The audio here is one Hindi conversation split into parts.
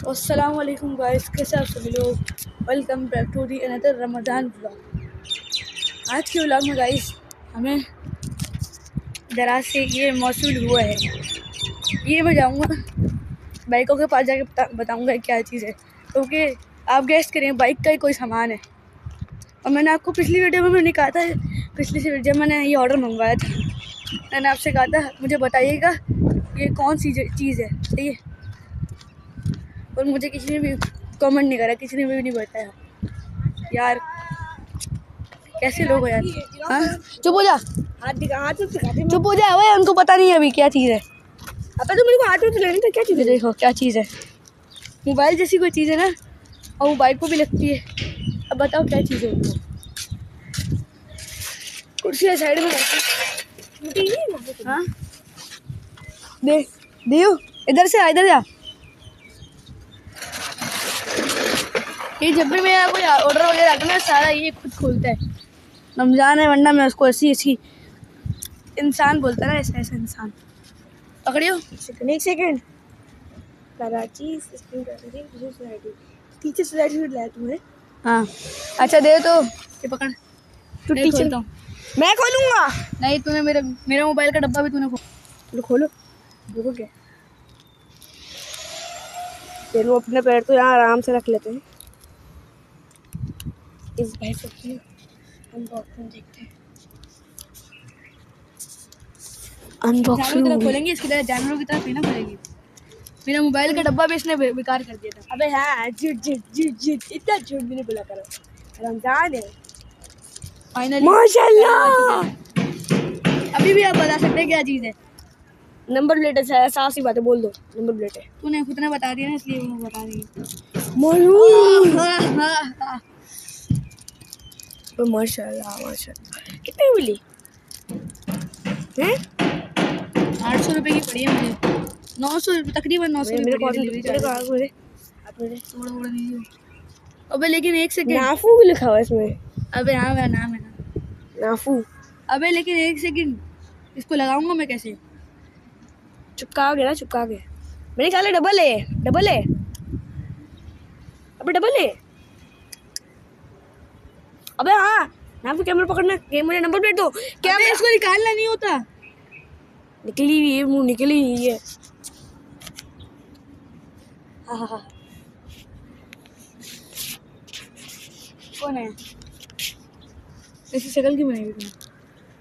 अस्सलाम वालेकुम गाइस, कैसे आप सभी लोग। Welcome back to the another Ramzan vlog. आज के व्लॉग में गाइस हमें दराज से ये मौसूल हुआ है। ये मैं जाऊँगा बाइकों के पास जाके बताऊँगा क्या चीज़ है, क्योंकि आप गेस करें बाइक का ही कोई सामान है। और मैंने आपको पिछली वीडियो में मैंने कहा था, पिछली से जब मैंने ये ऑर्डर मंगवाया था, मैंने आपसे कहा था मुझे बताइएगा ये कौन सी चीज़ है, सही है। और मुझे किसी ने भी कमेंट नहीं करा, किसी ने भी नहीं बताया यार। कैसे लोग हो यार। हाँ चुप हो जा, चुप हो जा। वही उनको पता नहीं है अभी क्या चीज़ है। अबे तो मेरे को हाथ में लेनी था। क्या चीज़ है? देखो क्या चीज़ है, मोबाइल जैसी कोई चीज़ है ना, और वो बाइक को भी लगती है। अब बताओ क्या चीज़ है उनको। कुर्सी है साइड में। हाँ दे दियो, इधर से आ, इधर जा। ये जब भी मेरा कोई ऑर्डर वगैरह आता है ना, सारा ये खुद खोलता है। रमज़ान है, वरना मैं उसको ऐसी इंसान बोलता है ना, ऐसा इंसान। पकड़ियो एक सेकंड। कराची टीचर सोसाइटी में लाया तुमने? हाँ अच्छा दे तो ये पकड़। तू टीचर हूँ मैं खोलूंगा। नहीं, तूने मेरा मोबाइल का डब्बा भी तूने खोलो। देखो क्या, चलो अपने पैर तो यहाँ आराम से रख लेते हैं। इस भाई को अनबॉक्सिंग देखते हैं। अनबॉक्सिंग खोलेंगे, इसकी तरह जानवरों की तरह फिर ना खोलेंगे। मेरा मोबाइल का डब्बा भी इसने बेकार कर दिया था। अबे हाँ, झूठ इतना झूठ भी नहीं बोला करो, रमजान है। फाइनली माशाल्लाह। अभी भी आप बता सकते हैं क्या चीज़ है। नंबर प्लेट है, साफ सी बात है, बोल दो नंबर प्लेट है। तूने खुद ने बता दिया ना, इसलिए वो बता रही है। माशाल्लाह माशाल्लाह। कितने मिली हैं? 800 रुपये की पड़ी है मुझे। 900 तकरीबन 900 की पड़ी है डिलीवरी चार्ज। थोड़ा थोड़ा दीजिए। अबे लेकिन एक सेकंड, नाफू भी लिखा हुआ इसमें। अबे हाँ मेरा नाम है ना नाफू। अबे लेकिन एक सेकंड, इसको लगाऊंगा मैं कैसे। चुपका गया ना, चुपका गया। मैंने कहा डबल है, डबल है। अबे डबल है। अबे हाँ, नाफू कैमरा पकड़ना, गेम मुझे नंबर प्लेट दो। कैमरा इसको निकालना नहीं होता। निकली हुई है, मुंह निकली हुई है। हाँ कौन है ऐसी शक्ल की बनाई हुई?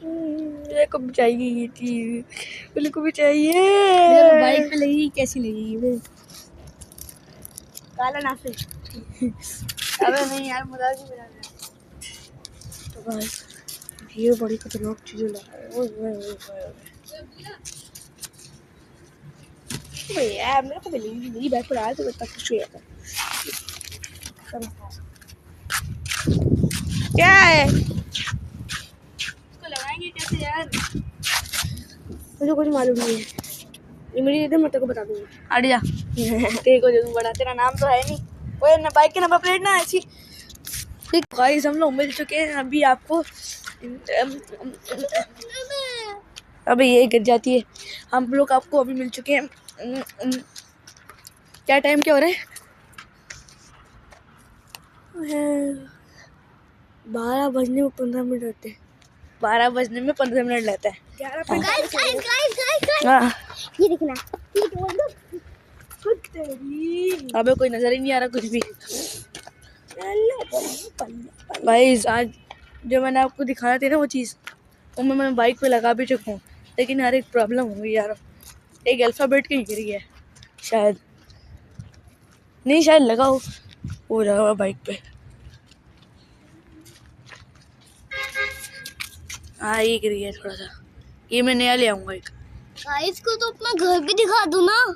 मेरे को भी चाहिए ये चीज, मेरे को भी चाहिए। बाइक पे लगेगी, कैसी लगेगी? काला नाफे। अबे नहीं यार, मजाक ही बना रहा है। तो बस ये बड़ी खतरनाक चीजें ला यार। मेरे को मिलेगी, मेरी बैग पर आया तो इतना खुश हो जाता। क्या है? इसको लगाएंगे कैसे यार? मुझे कुछ मालूम नहीं है, ये मेरी इधर मैं तेरे को बता दूंगा। हट जा। तेरे को जो बड़ा, तेरा नाम तो है नहीं। ओए ना, बाइक के नंबर प्लेट ना ऐसी। ठीक गाइस, हम लोग मिल चुके हैं अभी आपको। अबे ये गिर जाती है। हम लोग आपको अभी मिल चुके हैं। क्या टाइम क्या हो रहा है? 12 बजने में 15 मिनट रहते हैं। 12 बजने में 15 मिनट लगता है। हाँ ये देखना, अबे कोई नजर ही नहीं आ रहा कुछ भी। भाई आज जो मैंने आपको दिखाया था ना वो चीज़, वो मैं बाइक पे लगा भी चुका हूँ, लेकिन यार एक प्रॉब्लम हो गई यार। एक अल्फ़ाबेट कहीं गिर गया शायद, नहीं शायद लगा हो रहा है बाइक पे। हाँ ये गिर गया थोड़ा सा, ये मैं नया ले आऊँगा एक। इसको तो अपना घर भी दिखा दो ना।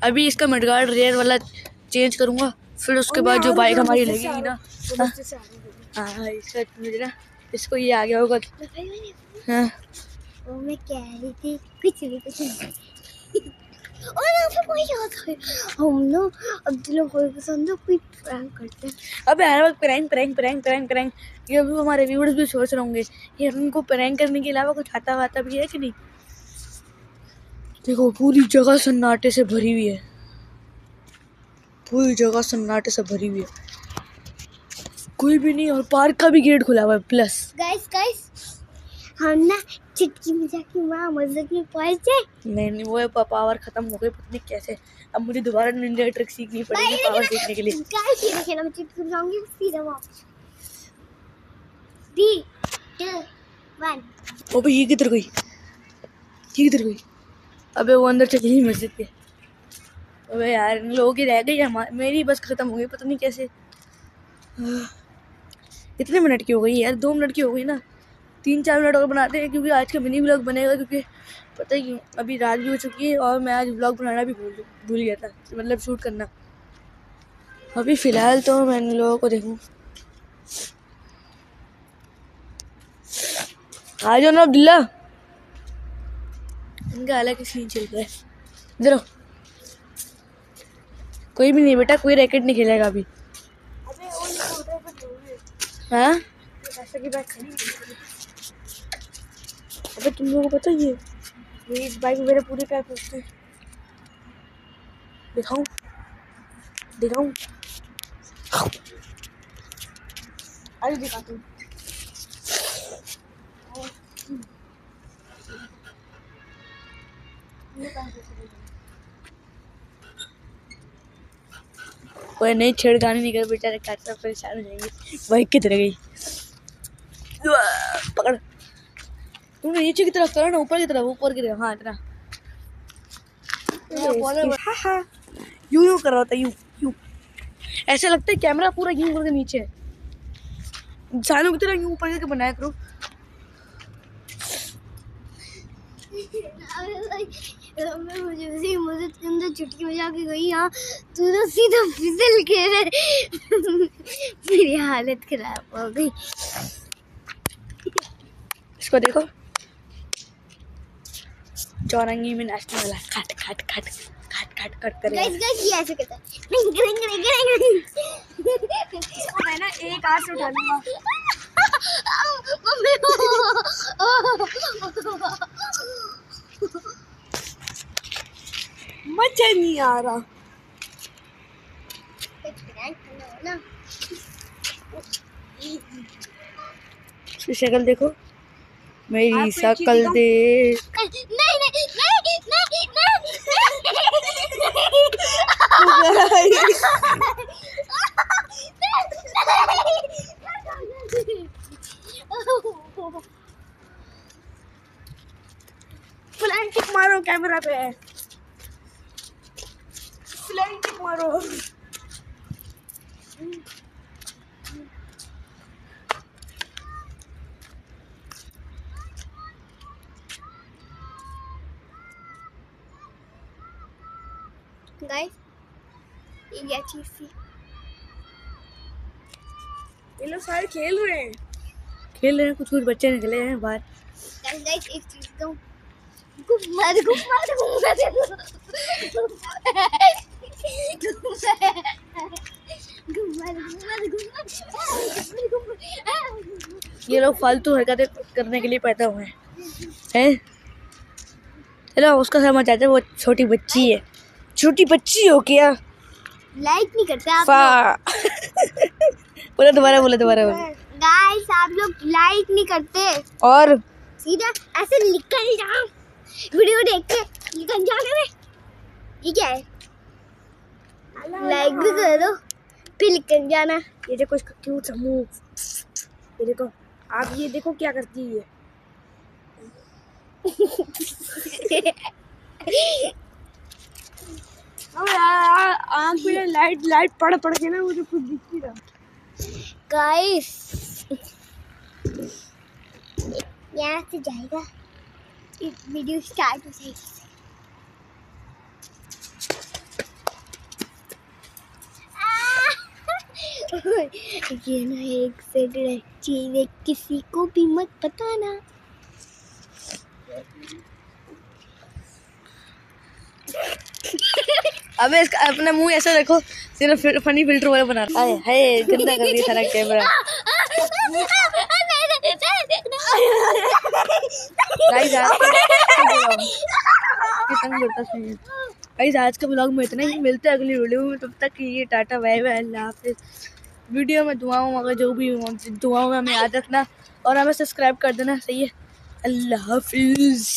अभी इसका मडगार्ड रेयर वाला चेंज करूँगा, फिर उसके बाद जो बाइक हमारी लगेगी ना। हाँ इसका मुझे ना, इसको ये आ गया होगा। हाँ वो मैं कह रही थी कुछ नहीं। और यहाँ पे कोई आता है, हम लोग अब्दुल्ला कोई पसंद है, कोई प्रैंक करते हैं। अबे हर वक्त prank prank prank prank prank, ये भी हमारे व्यूअर्स भी सोच रहे होंगे ये उनको प्रैंक करने के अलावा कुछ आता वाता भी है कि नहीं। देखो पूरी जगह सन्नाटे से भरी हुई है। पूरी जगह सन्नाटे से भरी हुई है, कोई भी नहीं, और पार्क का भी गेट खुला हुआ है। प्लस गाइस हम ना चुटकी मजा की वहाँ मस्जिद में पहुँच जाए। नहीं वो पावर खत्म हो गई, पता नहीं कैसे। अब मुझे दोबारा निंजा ट्रिक सीखनी पड़ेगी पावर सीखने के लिए। गाइस ये देखिए ना, मैं चुटकी बजाऊंगी सीधा वहाँ। 3 2 1। अबे ये किधर गई, ये किधर गई? अबे वो अंदर चली गई मस्जिद के। अबे यार इन लोगों की रह गई, मेरी बस खत्म हो गई, पता नहीं कैसे। कितने मिनट की हो गई यार? 2 मिनट की हो गई ना, 3-4 मिनट और बनाते हैं, क्योंकि आज का मिनी व्लॉग बनेगा। क्योंकि पता ही क्यों, अभी रात भी हो चुकी है और मैं आज व्लॉग बनाना भी भूल गया था, मतलब शूट करना। अभी फ़िलहाल तो मैं इन लोगों को देखूँ। आ जाओ ना अब्दुल्ला, इनका अलग सीन चल रहा है। इधर आओ। कोई भी नहीं बेटा, कोई रैकेट नहीं खेलेगा अभी। हाँ अबे तुम लोगों को पता है ये इस बाइक में मेरे पूरे पैर फंसते हैं। दिखाऊं दिखाऊं? अरे दिखाता हूँ। कोई नहीं, छेड़खानी नहीं कर, बेचारे काटना परेशान हो जाएंगे। बाइक की तरह गई, पकड़। तुमने नीचे की तरफ करो ना, ऊपर की तरफ। हाँ इतना। हाँ यूं कर रहा था, यूं ऐसा लगता है कैमरा पूरा यूं करके नीचे है, इंसानों की तरह यूं ऊपर करके बनाया करो। मुझे मदद के अंदर चुटकी बजा के गई। यहाँ तू तो सीधा फिसल के मेरी हालत खराब हो गई। इसको देखो, चौरंगी में नाचने वाला, खट खट खट खट खट खट करेगा। गाइस ये ऐसे करता है। इसको मैं ना एक हाथ से उठा लूंगा। मजा नहीं आ रहा। इसकी शक्ल देखो, मेरी शक्ल देख। फ्लैंग किक मारो कैमरा पे, फ्लैंग किक मारो। गाइस ये क्या चीज थी? ये लोग सारे खेल रहे हैं, कुछ बच्चे निकले हैं बाहर। गाइस एक चीज तो घुमा ये लोग फालतू हरकतें करने के लिए पैदा हुए हैं। चलो उसका समझ आता है, वो छोटी बच्ची है। छोटी बच्ची हो क्या? लाइक नहीं करते आप बोला दोबारा गाइस आप लोग लाइक नहीं करते और सीधा ऐसे निकल जाओ वीडियो देख के, निकल जाने में। ये क्या है? लाइक भी करो फिर निकल जाना। ये देखो इसका क्यूट सा मुंह, ये देखो। आप ये देखो क्या करती है। आँख में लाइट पड़ के ना मुझे कुछ दिख नहीं रहा। गाइस यहाँ से जाएगा, वीडियो स्टार्ट हो जाएगी। ये ना एक सिगरेट चीज है, किसी को भी मत बताना। अबे इसका अपना मुंह ऐसा देखो, सिर्फ फनी फिल्टर वाला बना रहा है। गंदा कर दिया सारा कैमरा। गाइस आप कितना करता है। गाइस आज के ब्लॉग में इतना ही, मिलते हैं अगली वीडियो में। तब तक ये टाटा बाय बाय, अल्लाह हाफिज़। वीडियो में दुआओं अगर जो भी दुआओं में हमें याद रखना और हमें सब्सक्राइब कर देना, सही है। अल्लाह हाफिज़।